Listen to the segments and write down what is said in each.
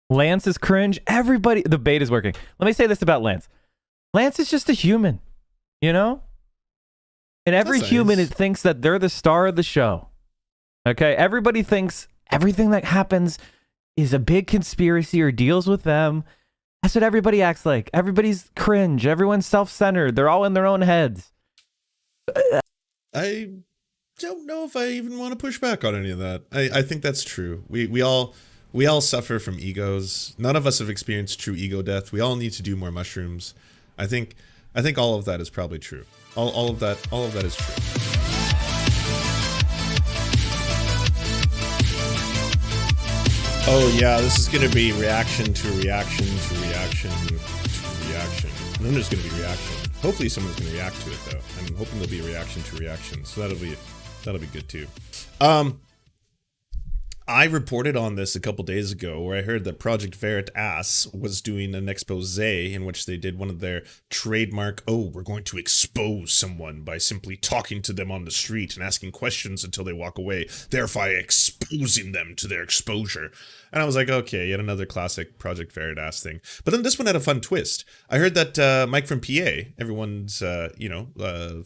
Lance is cringe. Everybody, the bait is working. Let me say this about Lance. Lance is just a human, you know? And every human thinks that they're the star of the show. Okay? Everybody thinks everything that happens is a big conspiracy or deals with them. That's what everybody acts like. Everybody's cringe. Everyone's self-centered. They're all in their own heads. I don't know if I even want to push back on any of that. I think that's true. We all suffer from egos. None of us have experienced true ego death. We all need to do more mushrooms. I think all of that is probably true. All of that is true. Oh yeah, this is gonna be reaction to reaction to reaction to reaction. And then there's gonna be reaction. Hopefully someone's gonna react to it though. I'm hoping there'll be a reaction to reaction. So that'll be good too. I reported on this a couple days ago where I heard that Project Veritas was doing an expose in which they did one of their trademark, we're going to expose someone by simply talking to them on the street and asking questions until they walk away, thereby exposing them to their exposure. And I was like, okay, yet another classic Project Veritas thing. But then this one had a fun twist. I heard that Mike from PA, everyone's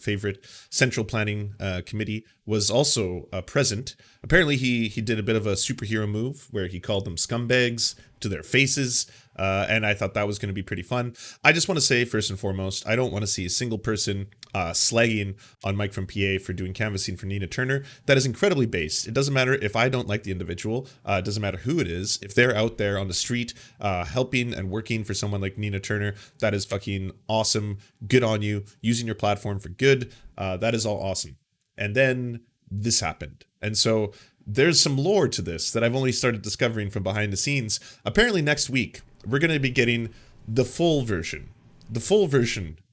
favorite central planning committee, was also present. Apparently he did a bit of a superhero move where he called them scumbags to their faces, and I thought that was going to be pretty fun. I just want to say, first and foremost, I don't want to see a single person slagging on Mike from PA for doing canvassing for Nina Turner. That is incredibly based. It doesn't matter if I don't like the individual. It doesn't matter who it is. If they're out there on the street helping and working for someone like Nina Turner, that is fucking awesome. Good on you. Using your platform for good. That is all awesome. And then this happened. And so there's some lore to this that I've only started discovering from behind the scenes. Apparently next week, we're going to be getting the full version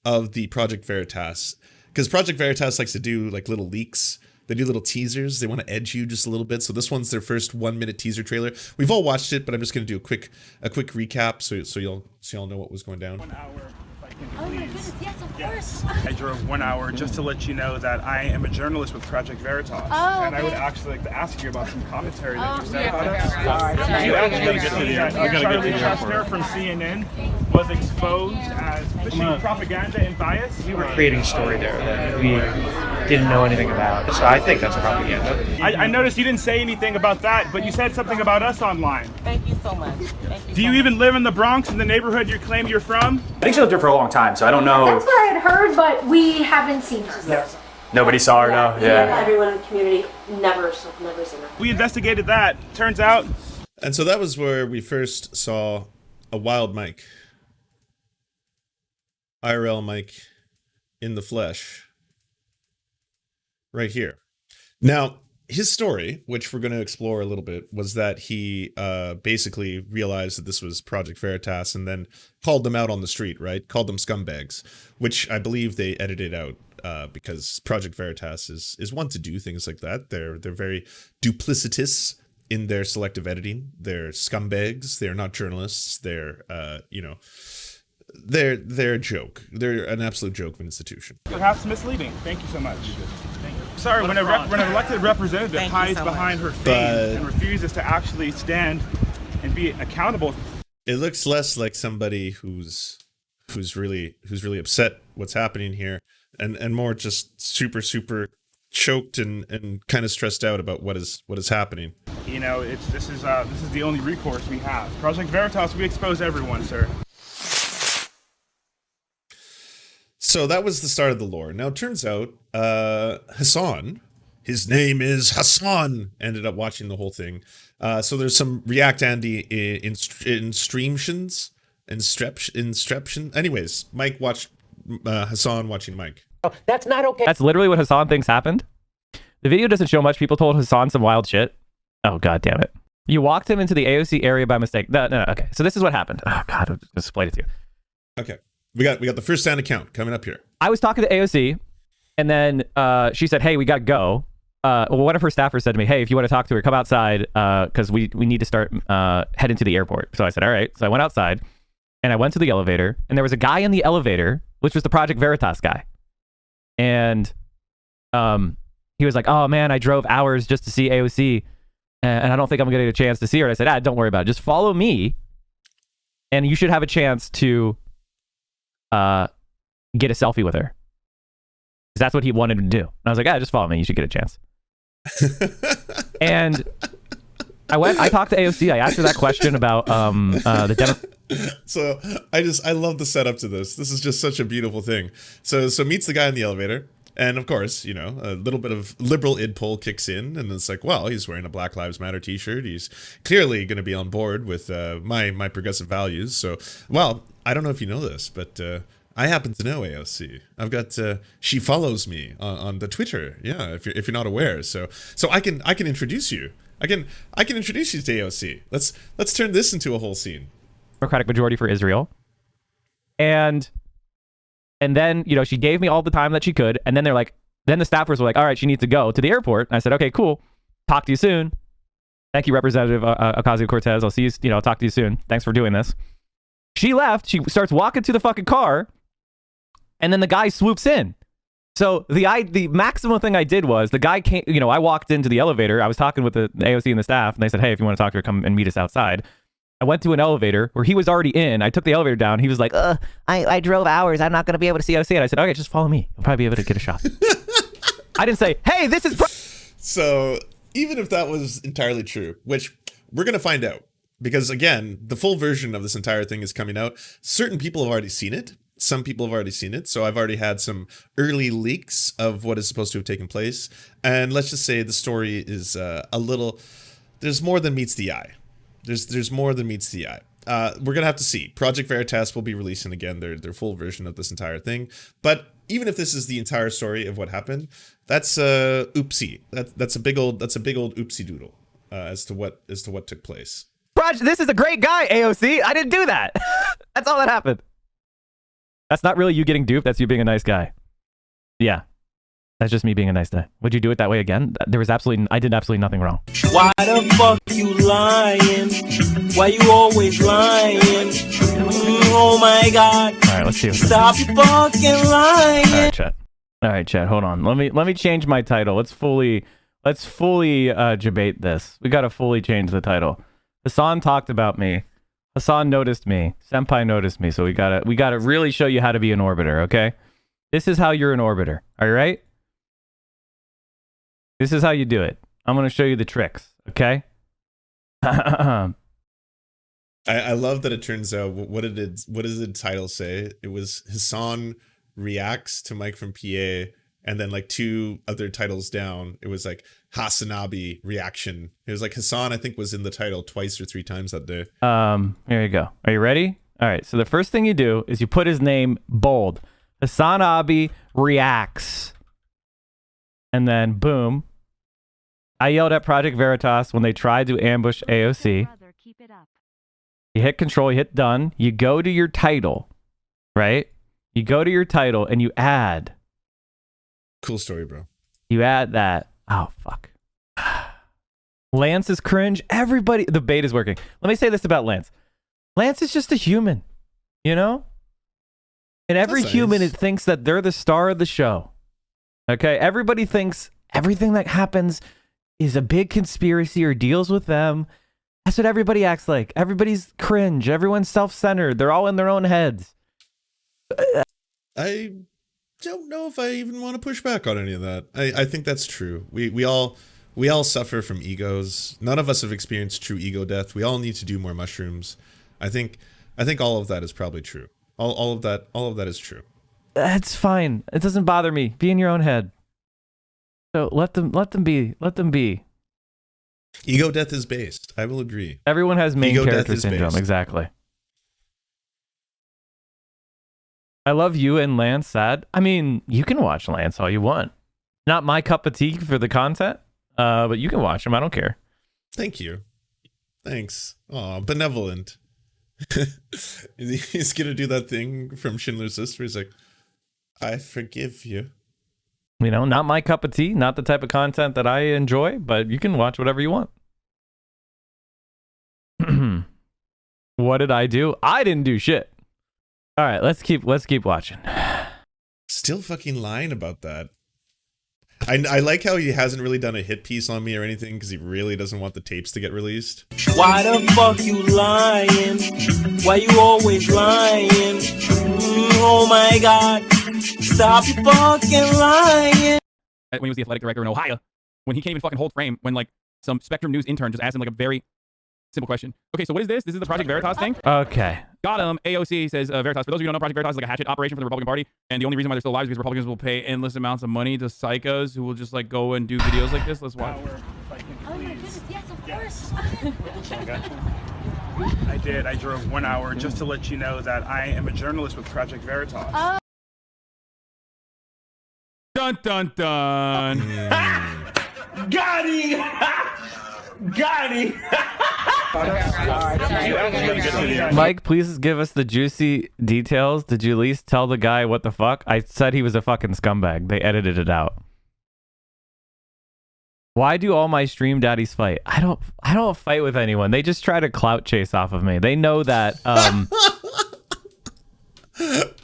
of the Project Veritas. Because Project Veritas likes to do like little leaks. They do little teasers. They want to edge you just a little bit. So this one's their first 1-minute teaser trailer. We've all watched it, but I'm just going to do a quick recap so y'all know what was going down. 1 hour. Oh my goodness, yes, of course. I drove 1 hour just to let you know that I am a journalist with Project Veritas. Oh, okay. And I would actually like to ask you about some commentary that you said yeah, about okay, us. right. You actually see that Charlie Chester from CNN was exposed as pushing propaganda and bias. We were creating a story there that we didn't know anything about. So I think that's propaganda. I noticed you didn't say anything about that, but you said something about us online. Thank you so much. Thank you. Do you even live in the Bronx, in the neighborhood you claim you're from? I think she lived here for a long time, so I don't know. That's what I had heard, but we haven't seen her. Yeah. Nobody saw her, no? Yeah. Everyone in the community never seen her. We investigated that. Turns out. And so that was where we first saw a wild Mike. IRL Mike in the flesh. Right here. Now, his story, which we're going to explore a little bit, was that he basically realized that this was Project Veritas and then called them out on the street, right? Called them scumbags, which I believe they edited out because Project Veritas is one to do things like that. They're very duplicitous in their selective editing. They're scumbags. They're not journalists. They're, they're a joke. They're an absolute joke of an institution. Perhaps misleading. Thank you so much. Thank you. Sorry, when an elected representative hides behind her face and refuses to actually stand and be accountable. It looks less like somebody who's really upset what's happening here, and more just super choked and kind of stressed out about what is happening. You know, this is the only recourse we have. Project Veritas, we expose everyone, sir. So that was the start of the lore. Now it turns out Hasan, his name is Hasan, ended up watching the whole thing. So there's some React Andy instreption. Anyways, Mike watched Hasan watching Mike. Oh, that's not okay. That's literally what Hasan thinks happened. The video doesn't show much. People told Hasan some wild shit. Oh, god damn it. You walked him into the AOC area by mistake. No, okay. So this is what happened. Oh, god, I'll just explain it to you. Okay. We got the first hand account coming up here. I was talking to AOC, and then she said, hey, we got to go. Well, one of her staffers said to me, hey, if you want to talk to her, come outside because we need to start heading to the airport. So I said, all right. So I went outside, and I went to the elevator, and there was a guy in the elevator, which was the Project Veritas guy. And he was like, oh, man, I drove hours just to see AOC, and I don't think I'm going to get a chance to see her. And I said, don't worry about it. Just follow me, and you should have a chance to get a selfie with her. That's what he wanted to do. And I was like, just follow me. You should get a chance. And I talked to AOC. I asked her that question about the demo. So I love the setup to this. This is just such a beautiful thing. So meets the guy in the elevator. And of course, you know, a little bit of liberal id poll kicks in, and it's like, well, he's wearing a Black Lives Matter t-shirt. He's clearly going to be on board with my progressive values. So, well, I don't know if you know this, but I happen to know AOC. I've got she follows me on the Twitter. Yeah, if you're not aware, so I can introduce you. I can introduce you to AOC. Let's turn this into a whole scene. Democratic majority for Israel, and then, you know, she gave me all the time that she could, and then then the staffers were like, all right, she needs to go to the airport. And I said, okay, cool. Talk to you soon. Thank you, Representative Ocasio-Cortez. I'll see you. You know, I'll talk to you soon. Thanks for doing this. She left. She starts walking to the fucking car, and then the guy swoops in. So the maximum thing I did was the guy came. You know, I walked into the elevator. I was talking with the AOC and the staff, and they said, hey, if you want to talk to her, come and meet us outside. I went to an elevator where he was already in. I took the elevator down. He was like, I drove hours. I'm not going to be able to see OC. And I said, okay, just follow me. You'll probably be able to get a shot. I didn't say, hey, this is... So even if that was entirely true, which we're going to find out, because again, the full version of this entire thing is coming out. Certain people have already seen it. Some people have already seen it. So I've already had some early leaks of what is supposed to have taken place. And let's just say the story is a little... There's more than meets the eye. There's more than meets the eye. We're gonna have to see. Project Veritas will be releasing again their full version of this entire thing. But even if this is the entire story of what happened, that's oopsie. That's a big old oopsie doodle as to what took place. This is a great guy, AOC. I didn't do that. That's all that happened. That's not really you getting duped. That's you being a nice guy. Yeah. That's just me being a nice guy. Would you do it that way again? I did absolutely nothing wrong. Why the fuck you lying? Why you always lying? Oh my god. All right, let's see. Stop fucking lying. All right, chat. Hold on. Let me change my title. Let's fully debate this. We got to fully change the title. Hasan talked about me. Hasan noticed me. Senpai noticed me. So we gotta really show you how to be an orbiter. Okay. This is how you're an orbiter. All right. This is how you do it. I'm going to show you the tricks, okay? I love that it turns out, what does the title say? It was Hasan reacts to Mike from PA, and then like two other titles down, it was like Hasanabi reaction. It was like Hasan, I think, was in the title twice or three times that day. Here you go. Are you ready? All right, so the first thing you do is you put his name bold. Hasanabi reacts. And then, boom. I yelled at Project Veritas when they tried to ambush AOC. You hit control, you hit done. You go to your title, right? You go to your title and you add. Cool story, bro. You add that. Oh, fuck. Lance is cringe. Everybody, the bait is working. Let me say this about Lance. Lance is just a human, you know? And every human thinks that they're the star of the show. Okay? Everybody thinks everything that happens is a big conspiracy or deals with them. That's what everybody acts like. Everybody's cringe. Everyone's self-centered. They're all in their own heads. I don't know if I even want to push back on any of that. I think that's true. We all suffer from egos. None of us have experienced true ego death. We all need to do more mushrooms. I think all of that is probably true. All of that is true. That's fine. It doesn't bother me. Be in your own head. So let them be. Ego death is based. I will agree. Everyone has main Ego character death is syndrome. based. Exactly. I love you and Lance. Sad. I mean, you can watch Lance all you want. Not my cup of tea for the content, but you can watch him. I don't care. Thank you. Thanks. Oh, benevolent. He's gonna do that thing from Schindler's List where he's like, I forgive you. You know, not my cup of tea, not the type of content that I enjoy, but you can watch whatever you want. What did I do? I didn't do shit. All right, let's keep watching. Still fucking lying about that. I like how he hasn't really done a hit piece on me or anything because he really doesn't want the tapes to get released. Why the fuck you lying? Why you always lying? Oh my god. Stop your fucking lying. When he was the athletic director in Ohio, when he can't even fucking hold frame, when like some Spectrum News intern just asked him like a very simple question. Okay, so what is this? This is the Project Veritas thing? Okay. Got him. AOC says Veritas. For those of you who don't know, Project Veritas is like a hatchet operation for the Republican Party. And the only reason why they're still alive is because Republicans will pay endless amounts of money to psychos who will just like go and do videos like this. Let's watch. Oh my goodness, yes, of course. I did. I drove 1 hour just to let you know that I am a journalist with Project Veritas. Dun dun dun. Got him! Got him! Mike, please give us the juicy details. Did you at least tell the guy what the fuck? I said he was a fucking scumbag. They edited it out. Why do all my stream daddies fight? I don't fight with anyone. They just try to clout chase off of me. They know that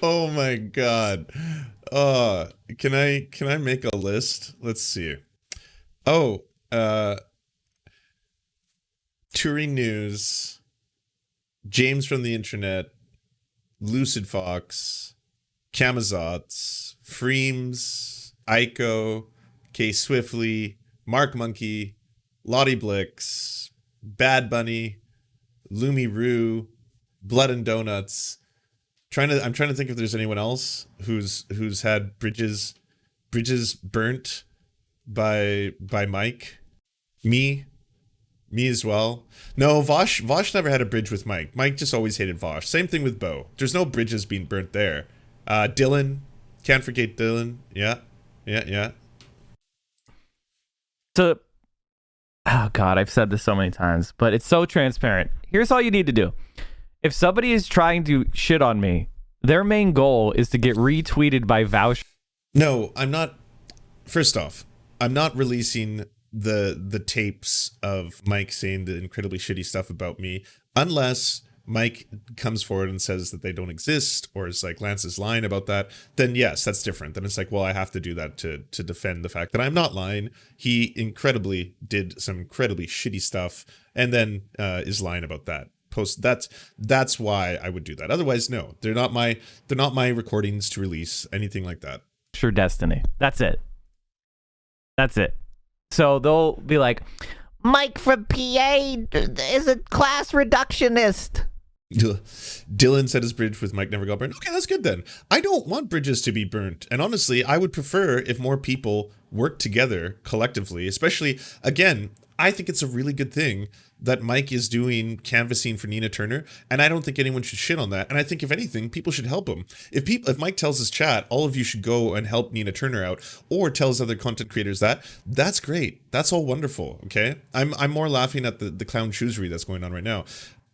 Oh my god. Can I make a list? Let's see. Oh, Touring News, James from the Internet, Lucid Fox, Camazots, Freems, Ico, K Swiftly, Mark Monkey, Lottie Blix, Bad Bunny, Lumi Roo, Blood and Donuts. I'm trying to think if there's anyone else who's had bridges burnt by Mike. Me as well. No, Vosh never had a bridge with Mike. Mike just always hated Vosh. Same thing with Bo. There's no bridges being burnt there. Dylan, can't forget Dylan. Yeah. to, oh God, I've said this so many times, but it's so transparent. Here's all you need to do. If somebody is trying to shit on me, their main goal is to get retweeted by vouch. No, I'm not. First off, I'm not releasing the tapes of Mike saying the incredibly shitty stuff about me unless Mike comes forward and says that they don't exist, or is like, Lance is lying about that. Then yes, that's different. Then it's like, well, I have to do that to defend the fact that I'm not lying. He did some incredibly shitty stuff, and then is lying about that. That's why I would do that. Otherwise, no, they're not my recordings to release, anything like that. Sure, Destiny. That's it. So they'll be like, Mike from PA is a class reductionist. Dylan said his bridge with Mike never got burned. Okay, that's good then. I don't want bridges to be burnt. And honestly, I would prefer if more people work together collectively, especially, again, I think it's a really good thing that Mike is doing canvassing for Nina Turner, and I don't think anyone should shit on that. And I think, if anything, people should help him. If Mike tells his chat, all of you should go and help Nina Turner out, or tells other content creators that's great. That's all wonderful, okay? I'm more laughing at the clown choosery that's going on right now.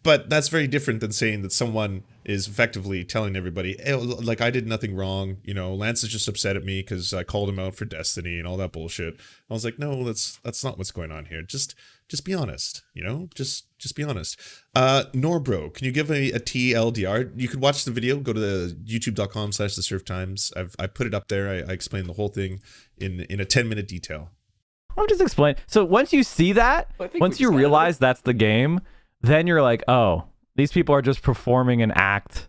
But that's very different than saying that someone is effectively telling everybody, hey, like, I did nothing wrong. You know, Lance is just upset at me because I called him out for Destiny and all that bullshit. I was like, no, that's not what's going on here. Just be honest, you know? Just be honest. Norbro, can you give a TLDR? You could watch the video. Go to the youtube.com/thesurftimes. I put it up there. I explained the whole thing in a 10-minute detail. I'll just explain. So once you see that, once you realize that's the game, then you're like, oh, these people are just performing an act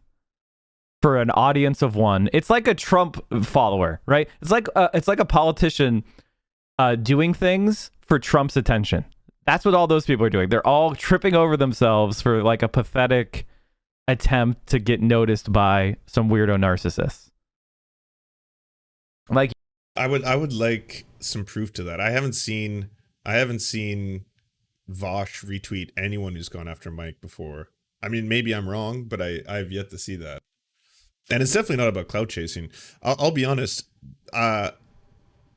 for an audience of one. It's like a Trump follower, right? It's like a politician doing things for Trump's attention. That's what all those people are doing. They're all tripping over themselves for like a pathetic attempt to get noticed by some weirdo narcissist. Like, I would like some proof to that. I haven't seen Vosh retweet anyone who's gone after Mike before. I mean, maybe I'm wrong, but I've yet to see that. And it's definitely not about clout chasing. I'll be honest.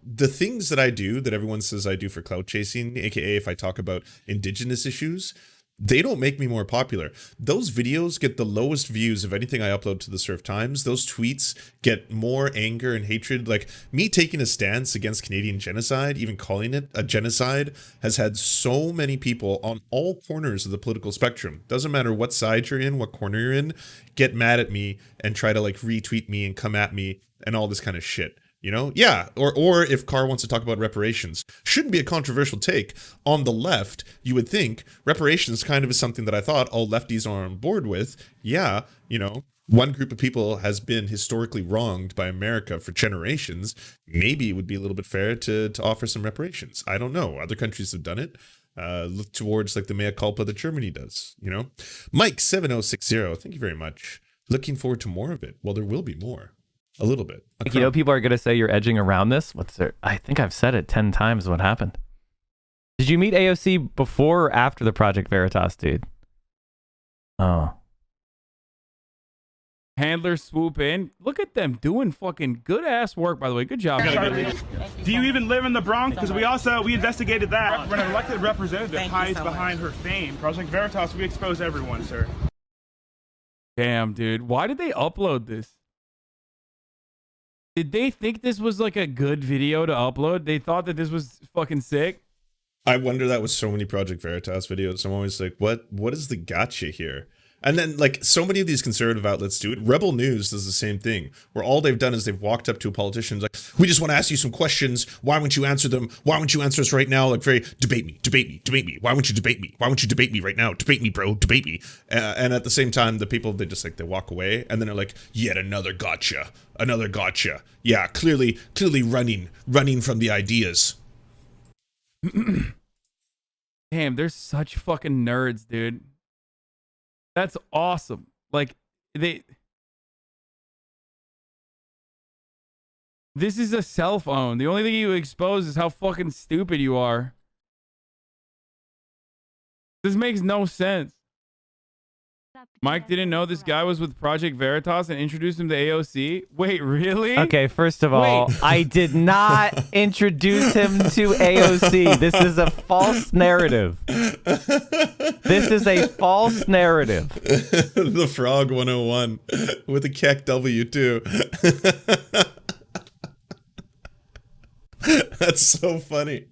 The things that I do that everyone says I do for clout chasing, aka if I talk about indigenous issues, they don't make me more popular. Those videos get the lowest views of anything I upload to the Surf Times. Those tweets get more anger and hatred. Like, me taking a stance against Canadian genocide, even calling it a genocide, has had so many people on all corners of the political spectrum, doesn't matter what side you're in, what corner you're in, get mad at me and try to like retweet me and come at me and all this kind of shit. You know, yeah, or if Carr wants to talk about reparations, shouldn't be a controversial take. On the left, you would think reparations kind of is something that I thought all lefties are on board with. Yeah, you know, one group of people has been historically wronged by America for generations. Maybe it would be a little bit fair to offer some reparations. I don't know. Other countries have done it. Look towards like the mea culpa that Germany does, you know. Mike 7060, thank you very much. Looking forward to more of it. Well, there will be more. A little bit. You know, people are going to say you're edging around this. What's there? I think I've said it 10 times what happened. Did you meet AOC before or after the Project Veritas, dude? Oh. Handlers swoop in. Look at them doing fucking good ass work, by the way. Good job. Do you even live in the Bronx? Because we investigated that. When an elected representative hides behind her fame, Project Veritas, we expose everyone, sir. Damn, dude. Why did they upload this? Did they think this was like a good video to upload? They thought that this was fucking sick? I wonder that with so many Project Veritas videos. I'm always like, what is the gotcha here? And then like so many of these conservative outlets do it. Rebel News does the same thing, where all they've done is they've walked up to a politician like, we just want to ask you some questions. Why won't you answer them? Why won't you answer us right now? Like very, debate me. Why won't you debate me? Why won't you debate me right now? Debate me, bro, debate me. And at the same time, the people, they just like, they walk away and then they're like, yet another gotcha. Yeah, clearly running from the ideas. Damn, they're such fucking nerds, dude. That's awesome. Like, this is a cell phone. The only thing you expose is how fucking stupid you are. This makes no sense. Mike didn't know this guy was with Project Veritas and introduced him to AOC. Wait, really? Okay, first of all, I did not introduce him to AOC. This is a false narrative. This is a false narrative. The Frog 101 with a Keck W too. That's so funny.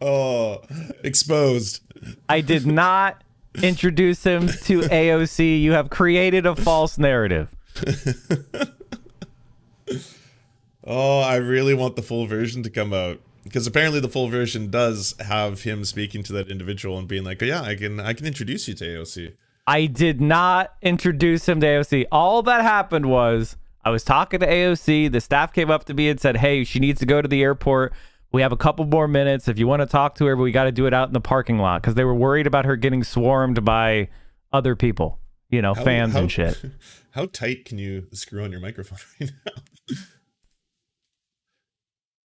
Oh, exposed. I did not introduce him to AOC. You have created a false narrative. Oh, I really want the full version to come out, because apparently the full version does have him speaking to that individual and being like, oh, yeah, I can introduce you to AOC. I did not introduce him to AOC. All that happened was I was talking to AOC. The staff came up to me and said, hey, she needs to go to the airport. We have a couple more minutes if you want to talk to her, but we got to do it out in the parking lot, because they were worried about her getting swarmed by other people, you know, fans and shit. How tight can you screw on your microphone right now?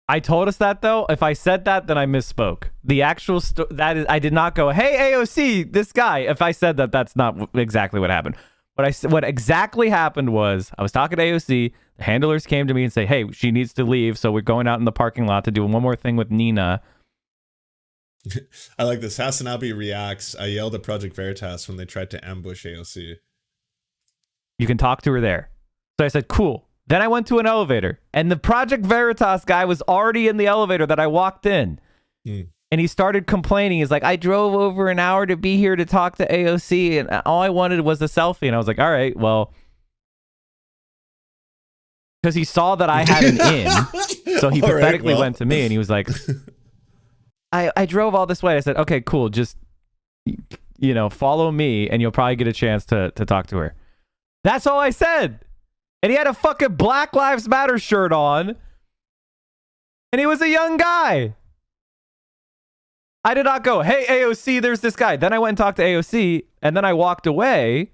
I told us that, though. If I said that, then I misspoke. The actual that is, I did not go, hey, AOC, this guy. If I said that, that's not exactly what happened. What exactly happened was I was talking to AOC. The handlers came to me and say, hey, she needs to leave, so we're going out in the parking lot to do one more thing with Nina. I like this. Hasan reacts. I yelled at Project Veritas when they tried to ambush AOC. You can talk to her there. So I said, cool. Then I went to an elevator, and the Project Veritas guy was already in the elevator that I walked in. And he started complaining. He's like, I drove over an hour to be here to talk to AOC, and all I wanted was a selfie. And I was like, all right, well, because he saw that I had an in, so he pathetically went to me, and he was like, I drove all this way. I said, okay, cool. Just, you know, follow me, and you'll probably get a chance to talk to her. That's all I said. And he had a fucking Black Lives Matter shirt on, and he was a young guy. I did not go, hey, AOC, there's this guy. Then I went and talked to AOC, and then I walked away,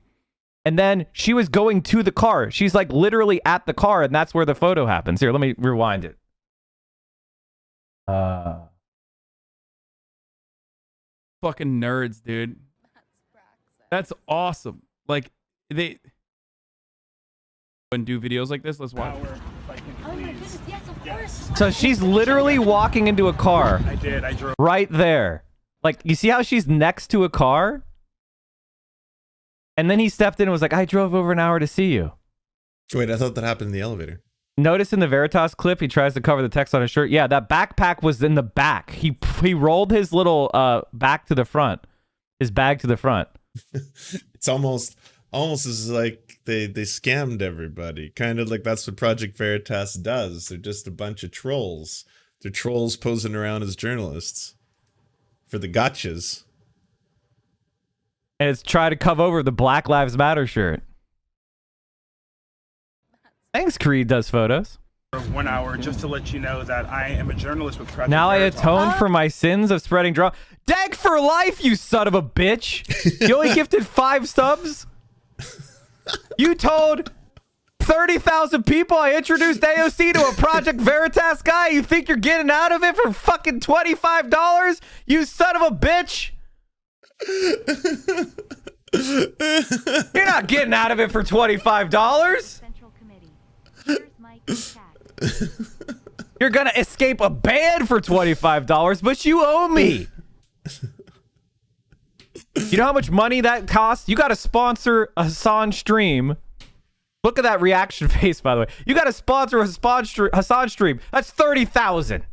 and then she was going to the car. She's like literally at the car, and that's where the photo happens. Here, let me rewind it. Fucking nerds, dude. That's awesome. Like, they do videos like this. Let's watch. Oh my goodness, yes, of course. So she's literally walking into a car. I did. I drove. Right there. Like, you see how she's next to a car? And then he stepped in and was like, I drove over an hour to see you. Wait, I thought that happened in the elevator. Notice in the Veritas clip, he tries to cover the text on his shirt. Yeah, that backpack was in the back. He rolled his little back to the front. His bag to the front. It's almost almost as like they scammed everybody. Kind of like that's what Project Veritas does. They're just a bunch of trolls. They're trolls posing around as journalists for the gotchas. And it's try to cover over the Black Lives Matter shirt. Thanks, Creed does photos. 1 hour just to let you know that I am a journalist with Project Now I Veritas. atone for my sins of spreading drama. Dag for life, you son of a bitch. You only gifted 5 subs? You told 30,000 people I introduced AOC to a Project Veritas guy? You think you're getting out of it for fucking $25? You son of a bitch. You're not getting out of it for $25. Central Committee. Here's Mike chat. You're gonna escape a ban for $25, but you owe me. You know how much money that costs? You gotta sponsor a Hasan stream. Look at that reaction face, by the way. You gotta sponsor a Hasan stream. That's $30,000.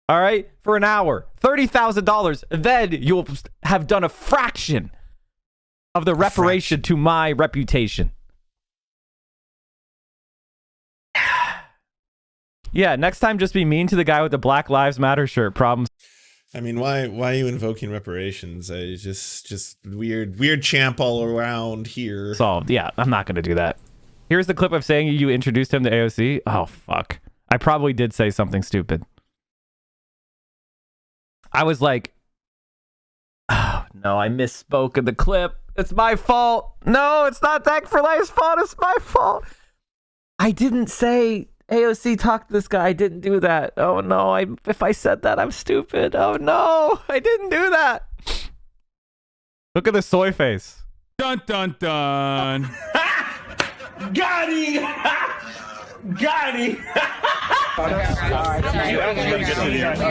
All right, for an hour, $30,000. Then you'll have done a fraction of the reparation to my reputation. Yeah, next time just be mean to the guy with the Black Lives Matter shirt. Problems. I mean, why are you invoking reparations? Just weird champ all around here. Solved. Yeah, I'm not gonna do that. Here's the clip of saying you introduced him to AOC. Oh fuck. I probably did say something stupid. I was like, oh no, I misspoke in the clip. It's my fault. No, it's not Dak for Life's fault. It's my fault. I didn't say AOC talked to this guy. I didn't do that. Oh no, if I said that, I'm stupid. Oh no, I didn't do that. Look at the soy face. Dun dun dun. Got him! Got him!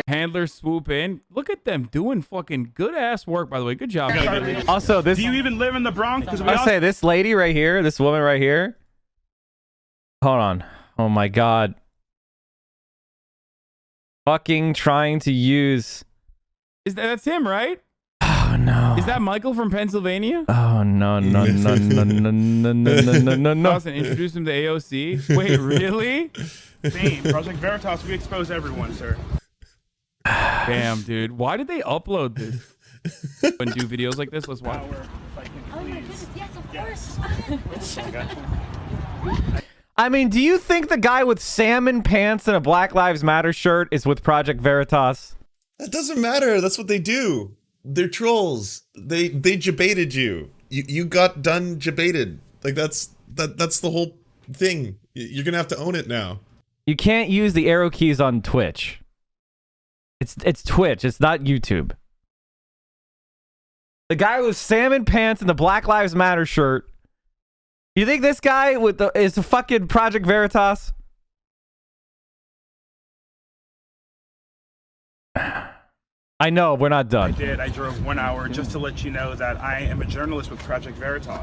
Handler swoop in. Look at them doing fucking good ass work, by the way. Good job. Also, this. Do you even live in the Bronx? Because I'll say this lady right here, this woman right here. Hold on. Oh my god. Fucking trying to use. That's him, right? Oh no. Is that Michael from Pennsylvania? Oh no. Dawson introduced him to AOC. Wait, really? Same. Project Veritas, we expose everyone, sir. Damn, dude. Why did they upload this? And do videos like this? Let's watch. Oh my goodness, yes, of course. I mean, do you think the guy with salmon pants and a Black Lives Matter shirt is with Project Veritas? That doesn't matter. That's what they do. They're trolls. They debated you. You got done debated. Like that's the whole thing. You're gonna have to own it now. You can't use the arrow keys on Twitch. It's Twitch. It's not YouTube. The guy with salmon pants and the Black Lives Matter shirt. You think this guy is a fucking Project Veritas? I know, we're not done. I did. I drove 1 hour just to let you know that I am a journalist with Project Veritas.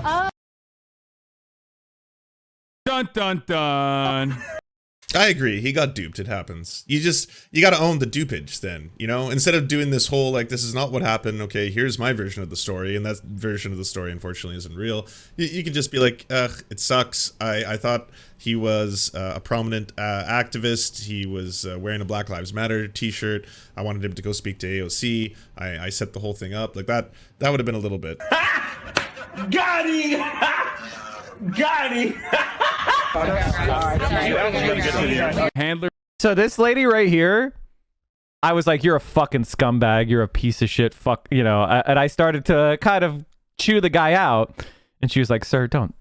Dun dun dun. I agree. He got duped. It happens. You got to own the dupage then, you know? Instead of doing this whole, like, this is not what happened. Okay, here's my version of the story. And that version of the story, unfortunately, isn't real. You can just be like, ugh, it sucks. I thought he was a prominent activist. He was wearing a Black Lives Matter t-shirt. I wanted him to go speak to AOC. I set the whole thing up. Like, that would have been a little bit. Got him! Got him! Handler. So this lady right here, I was like, you're a fucking scumbag. You're a piece of shit. Fuck, you know. And I started to kind of chew the guy out. And she was like, sir, don't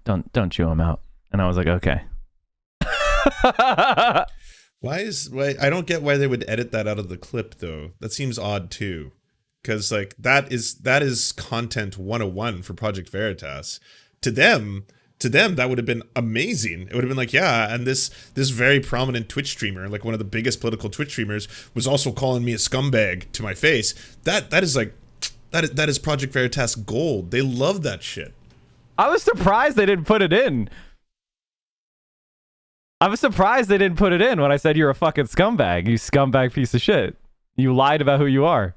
chew him out. And I was like, okay. Why I don't get why they would edit that out of the clip though. That seems odd too. Because like that is content 101 for Project Veritas. To them that would have been amazing. It would have been like, yeah, and this very prominent Twitch streamer, like one of the biggest political Twitch streamers, was also calling me a scumbag to my face. That is like that is Project Veritas gold. They love that shit. I was surprised they didn't put it in. I was surprised they didn't put it in when I said you're a fucking scumbag. You scumbag piece of shit. You lied about who you are.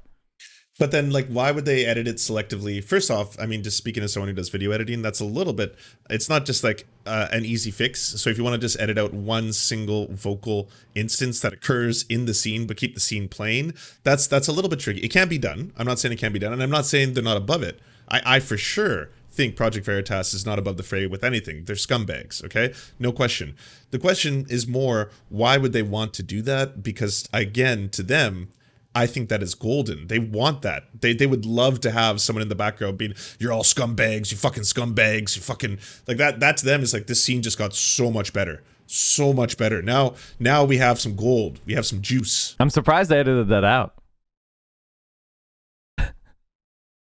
But then, like, why would they edit it selectively? First off, I mean, just speaking as someone who does video editing, that's a little bit, it's not just like an easy fix. So if you want to just edit out one single vocal instance that occurs in the scene, but keep the scene plain, that's a little bit tricky. It can be done. I'm not saying it can't be done. And I'm not saying they're not above it. I for sure think Project Veritas is not above the fray with anything. They're scumbags, okay? No question. The question is more, why would they want to do that? Because, again, to them, I think that is golden. They want that. They would love to have someone in the background being, you're all scumbags, you fucking scumbags, you fucking, like that to them is like, this scene just got so much better. So much better. Now we have some gold. We have some juice. I'm surprised they edited that out.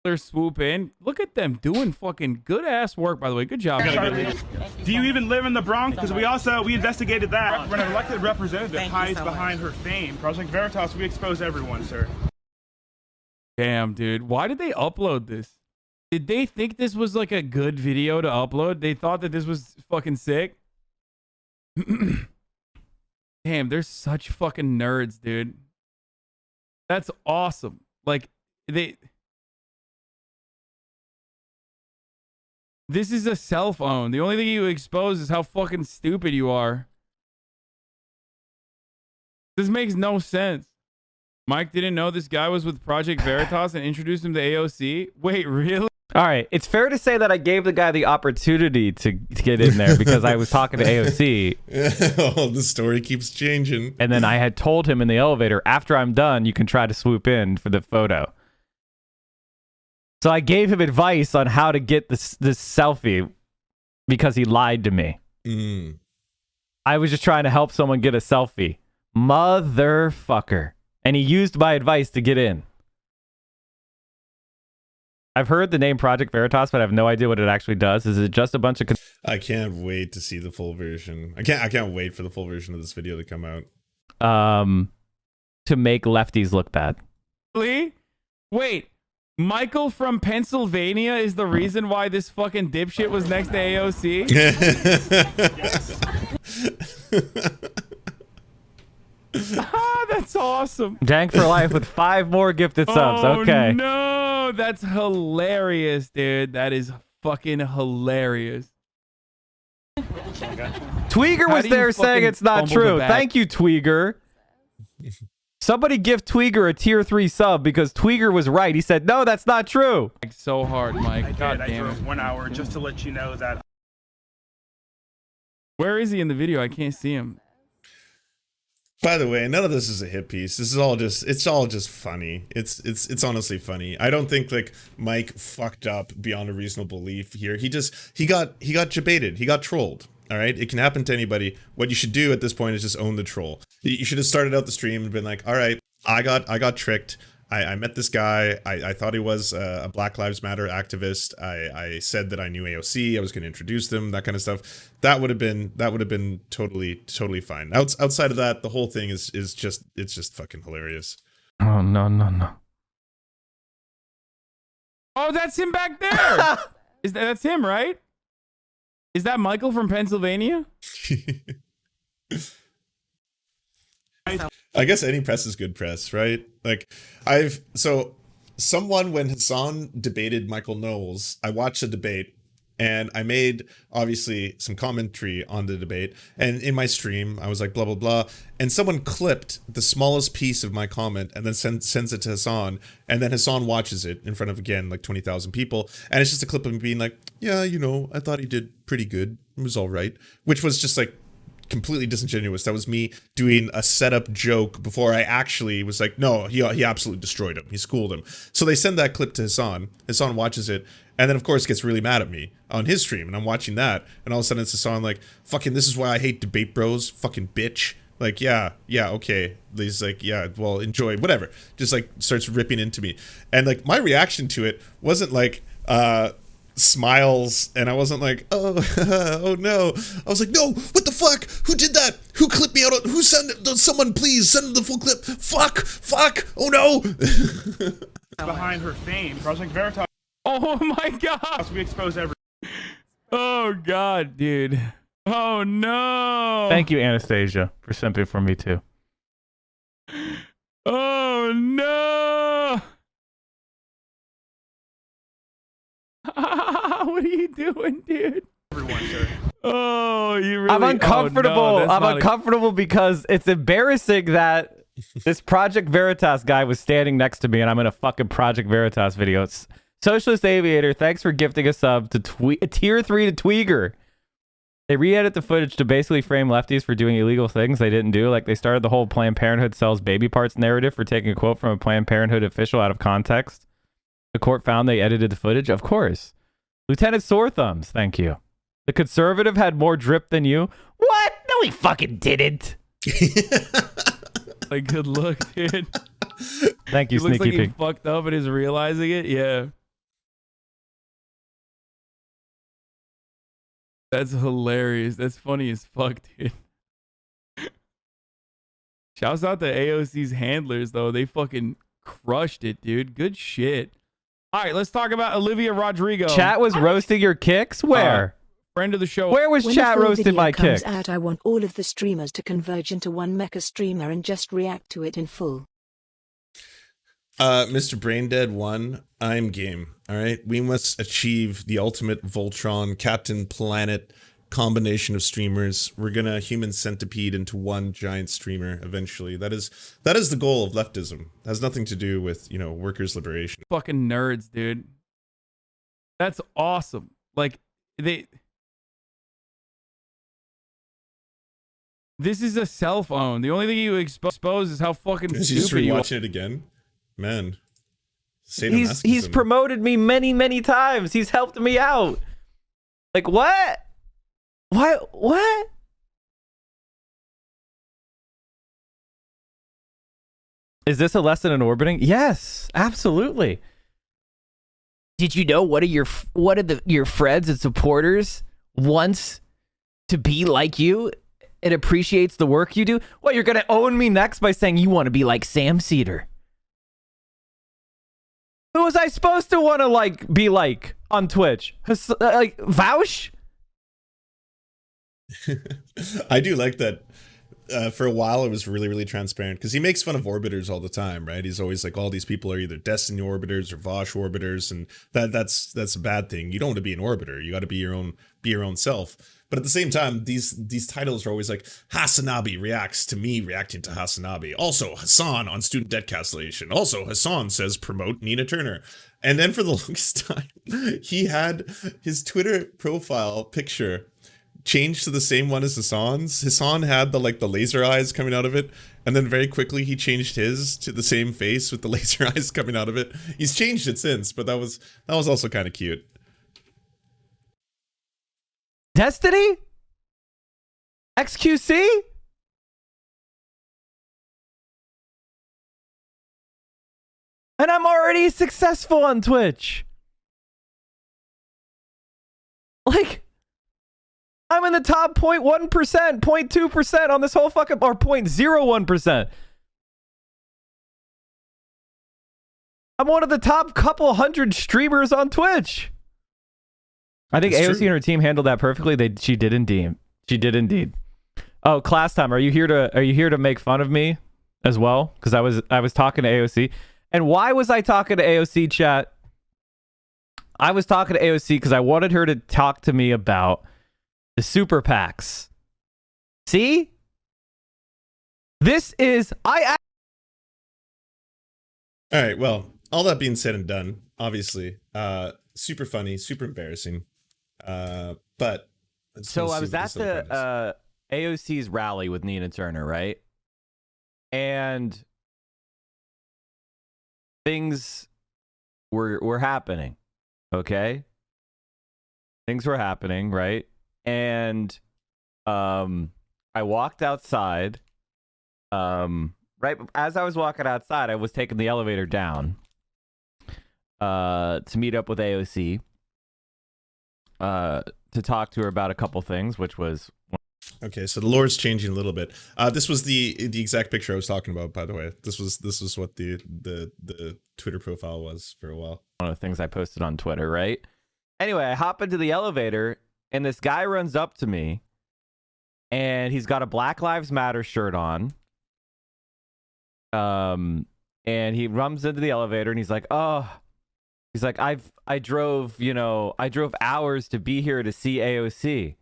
They're swoop in. Look at them doing fucking good ass work, by the way. Good job. Do you even live in the Bronx? Because we investigated that. When an elected representative hides behind her fame, Project Veritas, we expose everyone, sir. Damn, dude. Why did they upload this? Did they think this was like a good video to upload? They thought that this was fucking sick? Damn, they're such fucking nerds, dude. That's awesome. Like, this is a cell phone. The only thing you expose is how fucking stupid you are. This makes no sense. Mike didn't know this guy was with Project Veritas and introduced him to AOC. Wait, really? All right. It's fair to say that I gave the guy the opportunity to get in there because I was talking to AOC. Oh, the story keeps changing. And then I had told him in the elevator, after I'm done, you can try to swoop in for the photo. So I gave him advice on how to get this selfie because he lied to me. I was just trying to help someone get a selfie. Motherfucker. And he used my advice to get in. I've heard the name Project Veritas, but I have no idea what it actually does. Is it just a bunch of... I can't wait to see the full version. I can't wait for the full version of this video to come out. To make lefties look bad. Really? Wait. Michael from Pennsylvania is the reason why this fucking dipshit was next to AOC? Ah, that's awesome. Jank for life with 5 more gifted subs. Okay. No, that's hilarious, dude. That is fucking hilarious. Tweeger was there saying it's not true. Thank you, Tweeger. Somebody give Tweeger a tier 3 sub because Tweeger was right. He said, no, that's not true. Like, so hard, Mike. God I damn it. drove 1 hour just to let you know that. Where is he in the video? I can't see him. By the way, none of this is a hit piece. This is all just, it's all just funny. It's honestly funny. I don't think like Mike fucked up beyond a reasonable belief here. He got jebaited. He got trolled. All right. It can happen to anybody. What you should do at this point is just own the troll. You should have started out the stream and been like, all right, I got tricked. I met this guy. I thought he was a Black Lives Matter activist. I said that I knew AOC. I was going to introduce them, that kind of stuff. That would have been totally fine. Outside of that, the whole thing is just fucking hilarious. Oh, no. Oh, that's him back there. That's him, right? Is that Michael from Pennsylvania? I guess any press is good press, right? Like, someone, when Hasan debated Michael Knowles, I watched the debate and I made, obviously, some commentary on the debate. And in my stream, I was like, blah, blah, blah. And someone clipped the smallest piece of my comment and then sends it to Hasan. And then Hasan watches it in front of, again, like 20,000 people. And it's just a clip of him being like, yeah, you know, I thought he did pretty good. It was all right. Which was just like, completely disingenuous. That was me doing a setup joke before I actually was like, no, he absolutely destroyed him. He schooled him. So they send that clip to Hasan. Hasan watches it, and then of course gets really mad at me on his stream, and I'm watching that, and all of a sudden it's Hasan like, fucking, this is why I hate debate bros, fucking bitch. Like, yeah, okay. He's like, yeah, well, enjoy, whatever. Just like starts ripping into me. And like my reaction to it wasn't like, smiles, and I wasn't like, oh, oh no. I was like, no, what the fuck? Who did that? Who clipped me out? Who sent it? Someone please send the full clip. Fuck, oh no. Behind her fame, Project Veritas. Oh my god. We expose everyone. Oh god, dude. Oh no. Thank you, Anastasia, for simping for me too. Oh no. What are you doing, dude? Everyone, sir. Oh, you really... I'm uncomfortable. Oh, no, I'm uncomfortable because it's embarrassing that this Project Veritas guy was standing next to me, and I'm in a fucking Project Veritas video. It's Socialist Aviator, thanks for gifting a sub to tier 3 to Tweeger. They re-edit the footage to basically frame lefties for doing illegal things they didn't do. Like they started the whole Planned Parenthood sells baby parts narrative for taking a quote from a Planned Parenthood official out of context. The court found they edited the footage. Of course. Lieutenant Sore Thumbs, thank you. The conservative had more drip than you. What? No, he fucking didn't. Like, good look, dude. Thank you, He looks Sneaky like he Pink. fucked up and is realizing it. Yeah. That's hilarious. That's funny as fuck, dude. Shouts out to AOC's handlers, though. They fucking crushed it, dude. Good shit. All right, let's talk about Olivia Rodrigo. Chat was roasting your kicks? Where? Friend of the show. Where was chat roasting my kicks? Out, I want all of the streamers to converge into one mecha streamer and just react to it in full. Mr. Braindead 1, I'm game. All right, we must achieve the ultimate Voltron Captain Planet combination of streamers. We're gonna human centipede into one giant streamer eventually. That is the goal of leftism. It has nothing to do with, you know, workers' liberation. Fucking nerds, dude. That's awesome. Like this is a cell phone. The only thing you expose is how fucking Is he just stupid you are. rewatching it again? Man. He's promoted me many times. He's helped me out. Like what? What? Is this a lesson in orbiting? Yes, absolutely. Did you know one of your friends and supporters wants to be like you and appreciates the work you do? What, you're gonna own me next by saying you want to be like Sam Cedar? Who was I supposed to want to be like on Twitch? Like Vouch? I do like that. For a while, it was really transparent because he makes fun of orbiters all the time, right? He's always like, all these people are either Destiny orbiters or Vosh orbiters, and that's a bad thing. You don't want to be an orbiter. You got to be your own self. But at the same time, these titles are always like, Hasanabi reacts to me reacting to Hasanabi. Also, Hasan on student debt cancellation. Also, Hasan says promote Nina Turner. And then for the longest time, he had his Twitter profile picture changed to the same one as Hasan's. Hasan had the laser eyes coming out of it, and then very quickly he changed his to the same face with the laser eyes coming out of it. He's changed it since, but that was also kind of cute. Destiny? XQC? And I'm already successful on Twitch. Like, I'm in the top 0.1%, 0.2% on this whole fucking, or 0.01%. I'm one of the top couple hundred streamers on Twitch. I think AOC and her team handled that perfectly. She did indeed. She did indeed. Oh, class time. Are you here to make fun of me as well? Because I was talking to AOC. And why was I talking to AOC, chat? I was talking to AOC because I wanted her to talk to me about the super PACs. See? This is all right, well, all that being said and done, obviously, super funny, super embarrassing. But so I was at the AOC's rally with Nina Turner, right? And things were happening. Okay? Things were happening, right? And I walked outside. Right as I was walking outside, I was taking the elevator down to meet up with AOC to talk to her about a couple things, which was okay. So the lore's changing a little bit. This was the exact picture I was talking about, by the way. This was what the Twitter profile was for a while. One of the things I posted on Twitter, right? Anyway, I hop into the elevator and this guy runs up to me and he's got a Black Lives Matter shirt on. And he runs into the elevator and he's like, oh, He's like, I drove hours to be here to see AOC,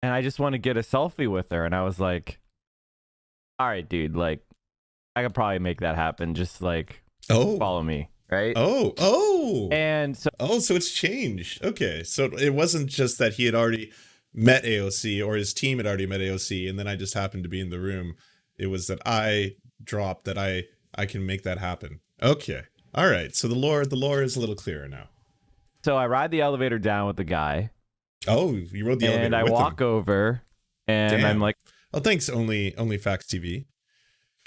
and I just want to get a selfie with her. And I was like, all right, dude, like, I could probably make that happen. Just like, follow me, right? And so, so it's changed. Okay, so it wasn't just that he had already met AOC or his team had already met AOC, and then I just happened to be in the room. It was that I dropped that I can make that happen. Okay. All right, so the lore is a little clearer now. So I ride the elevator down with the guy. Oh, you rode the elevator and I with walk him. over, and Damn. I'm like, "Oh, thanks, only Facts TV.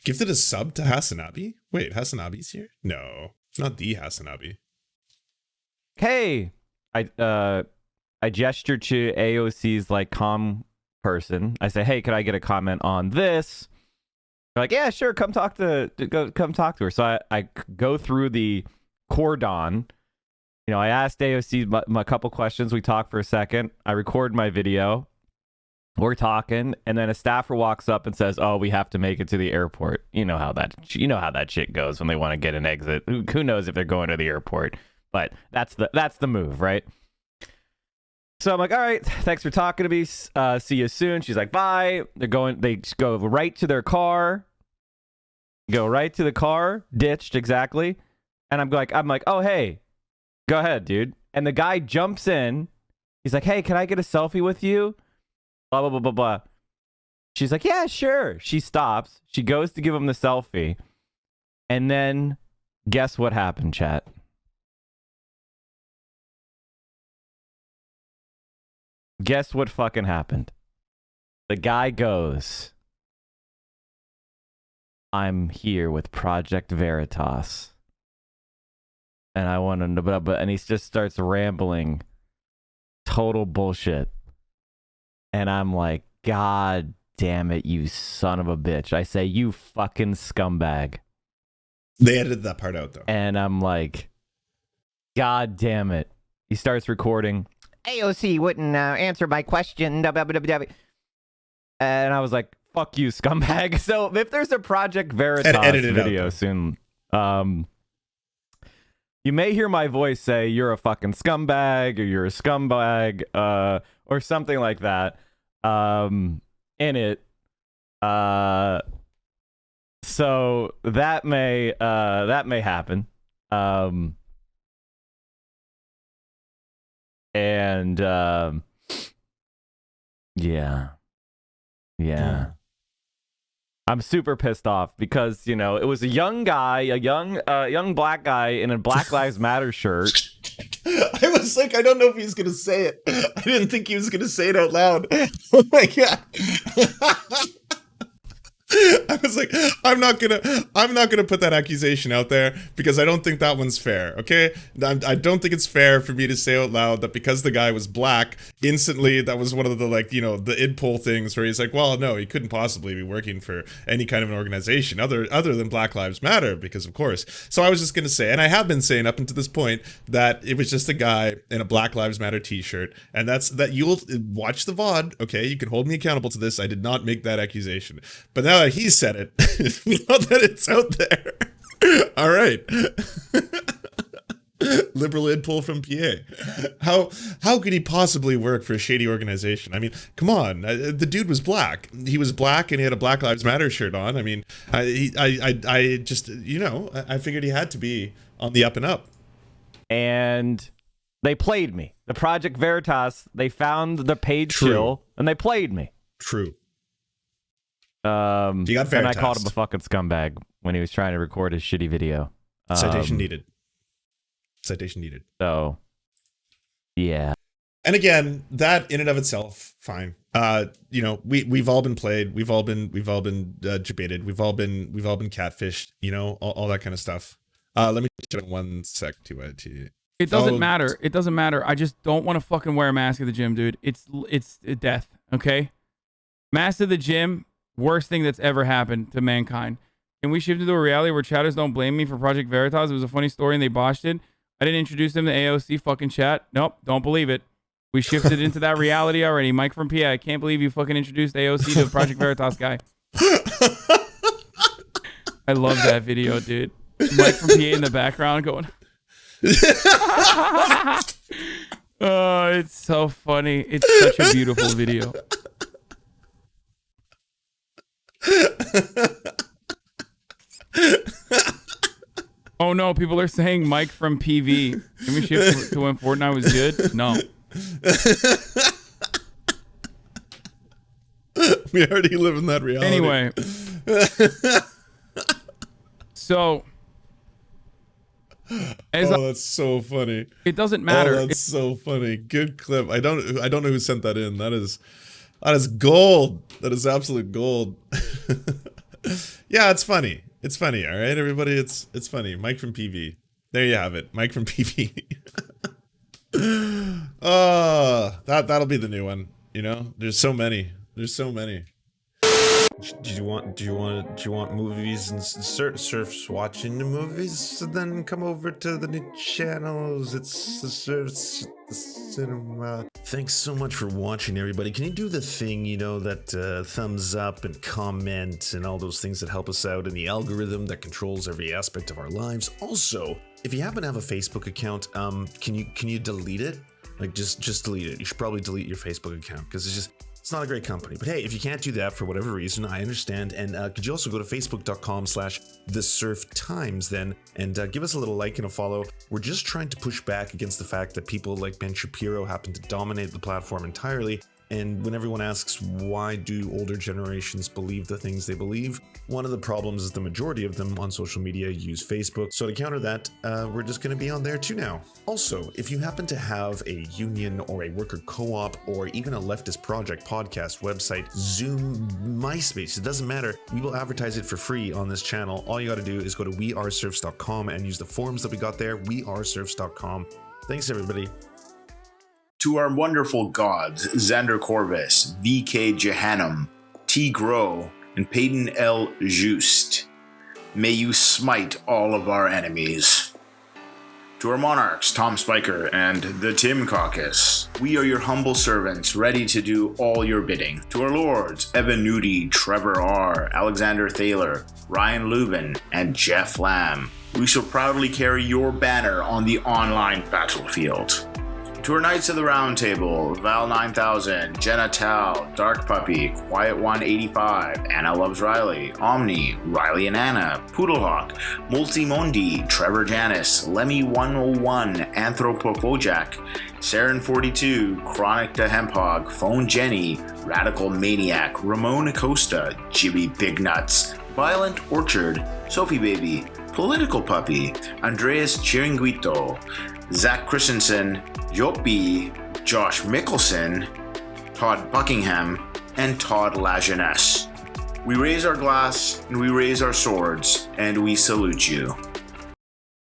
Gifted a sub to Hasanabi. Wait, Hasanabi's here? No, it's not the Hasanabi. hey, I gesture to AOC's like comm person. I say, hey, could I get a comment on this? They're like, yeah, sure, come talk to her. So I go through the cordon. You know, I asked AOC my couple questions. We talk for a second. I record my video. We're talking, and then a staffer walks up and says, "Oh, we have to make it to the airport." You know how that shit goes when they want to get an exit. Who knows if they're going to the airport? But that's the move, right? So I'm like, all right, thanks for talking to me. See you soon. She's like, bye. They go right to their car. Go right to the car, ditched exactly. And I'm like, oh, hey, go ahead, dude. And the guy jumps in. He's like, hey, can I get a selfie with you? Blah, blah, blah, blah, blah. She's like, yeah, sure. She stops. She goes to give him the selfie. And then guess what happened, chat? Guess what fucking happened? The guy goes, I'm here with Project Veritas. And I want to know, and he just starts rambling total bullshit. And I'm like, God damn it, you son of a bitch. I say, you fucking scumbag. They edited that part out, though. And I'm like, God damn it. He starts recording. AOC wouldn't answer my question. And I was like, fuck you, scumbag. So if there's a Project Veritas video soon, you may hear my voice say, you're a fucking scumbag, or you're a scumbag, or something like that in it. So that may happen. And yeah. I'm super pissed off because, you know, it was a young guy, a young black guy in a Black Lives Matter shirt. I was like, I don't know if he's gonna say it. I didn't think he was gonna say it out loud. Oh my God. I was like, I'm not gonna put that accusation out there because I don't think that one's fair. Okay, I don't think it's fair for me to say out loud that because the guy was black, instantly that was one of the, like, you know, the id poll things where he's like, well, no, he couldn't possibly be working for any kind of an organization other than Black Lives Matter, because of course. So I was just gonna say, and I have been saying up until this point, that it was just a guy in a Black Lives Matter t-shirt, and that you'll watch the VOD. Okay, you can hold me accountable to this. I did not make that accusation, but now that he said it, now that it's out there, all right. Liberal id pull from PA. How could he possibly work for a shady organization? I mean, come on. The dude was black. He was black, and he had a Black Lives Matter shirt on. I mean, I just, you know, I figured he had to be on the up and up. And they played me. The Project Veritas. They found the page shill, and they played me. True. You got Veritas. And I called him a fucking scumbag when he was trying to record his shitty video. Citation needed. Citation needed. So, yeah. And again, that in and of itself, fine. You know, we've all been played. We've all been debated. We've all been catfished. You know, all that kind of stuff. Let me check 1 sec to it. It doesn't matter. It doesn't matter. I just don't want to fucking wear a mask at the gym, dude. It's death. Okay. Mask at the gym. Worst thing that's ever happened to mankind. Can we shift into a reality where chatters don't blame me for Project Veritas? It was a funny story and they botched it. I didn't introduce them to AOC fucking chat. Nope, don't believe it. We shifted into that reality already. Mike from PA, I can't believe you fucking introduced AOC to the Project Veritas guy. I love that video, dude. Mike from PA in the background going. Oh, it's so funny. It's such a beautiful video. Oh no, people are saying Mike from PV. Can we shift to when Fortnite was good? No. We already live in that reality. Anyway. So that's so funny. It doesn't matter. Oh, that's so funny. Good clip. I don't know who sent that in. That is gold. That is absolute gold. Yeah, it's funny. It's funny, all right, everybody. It's funny. Mike from PV. There you have it. Mike from PV. That'll be the new one. You know, there's so many. Do you want movies and Serfs watching the movies? So then come over to the new channels. It's the Serfs Cinema. Thanks so much for watching, everybody. Can you do the thing, you know, that thumbs up and comment and all those things that help us out in the algorithm that controls every aspect of our lives? Also, if you happen to have a Facebook account, can you delete it? Like just delete it. You should probably delete your Facebook account because it's not a great company. But hey, if you can't do that for whatever reason, I understand. And could you also go to facebook.com/thesurftimes then and give us a little like and a follow. We're just trying to push back against the fact that people like Ben Shapiro happen to dominate the platform entirely. And when everyone asks why do older generations believe the things they believe, one of the problems is the majority of them on social media use Facebook. So to counter that, we're just going to be on there too now. Also, if you happen to have a union or a worker co-op or even a leftist project podcast, website, Zoom, MySpace, it doesn't matter. We will advertise it for free on this channel. All you got to do is go to weareserfs.com and use the forms that we got there, weareserfs.com. Thanks, everybody. To our wonderful gods, Xander Corvus, VK Jehannam, T. Grow, and Peyton L. Just, may you smite all of our enemies. To our monarchs, Tom Spiker and the Tim Caucus, we are your humble servants, ready to do all your bidding. To our lords, Evan Nudie, Trevor R., Alexander Thaler, Ryan Lubin, and Jeff Lamb, we shall proudly carry your banner on the online battlefield. To our Knights of the Round Table, Val 9000, Jenna Tal, Dark Puppy, Quiet 185, Anna Loves Riley, Omni, Riley and Anna, Poodlehawk, Multimondi, Trevor Janis, Lemmy 101, Anthropophojack, Saren 42, Chronic the Hemphog, Phone Jenny, Radical Maniac, Ramon Acosta, Jibby Big Nuts, Violent Orchard, Sophie Baby, Political Puppy, Andreas Chiringuito, Zach Christensen, Yopi, Josh Mickelson, Todd Buckingham, and Todd Lajeunesse. We raise our glass and we raise our swords and we salute you.